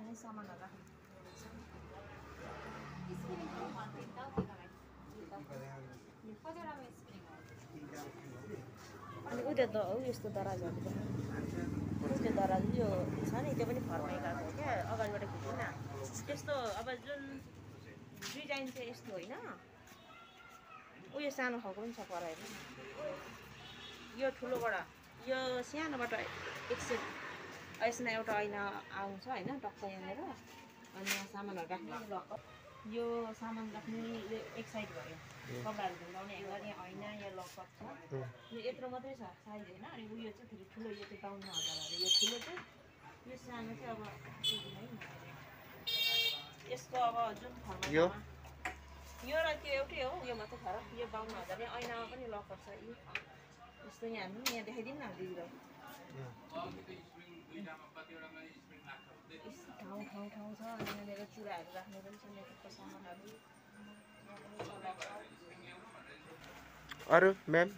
नै सामानहरू राख्नु अनि उयो यस्तो दराजहरू पनि त्यो दराज यो छ नि त्यो पनि फर्काइ गएको हो क्या अगाडिबाट खिच्दैन त्यस्तो अब जुन डिजाइन चाहिँ यस्तो होइन उयो सानो खालको पनि छ पराएर यो ठुलोबाट यो सानोबाट एकसेट यसमा एउटा ऐना आउँछ होइन टक्क यहाँनिर अनि यहाँ सामानहरू राख्ने लकर यो सामान राख्ने एक साइड भयो कपडाहरू झुन्डाउने ह्याङ्गर यहाँ ऐना यहाँ लकर छ यो यत्रो मात्रै छ साइज होइन अनि उयो चाहिँ फेरि ठुलो यो चाहिँ 52,000 अरे यो ठुलो चाहिँ यो सानो चाहिँ अब यसको अब जुन फर्मा यो र त्यो एउटै हो यो मात्रै छ र यो 52,000 यहाँ ऐनामा पनि लकर छ यो यस्तो यहाँ हाल्नु यहाँ देखाइदिनु न दिदीलाई ठाउँ छ अनि यहाँनिर चुराहरू राख्ने पनि छ मेकअपको सामानहरू अरू म्याम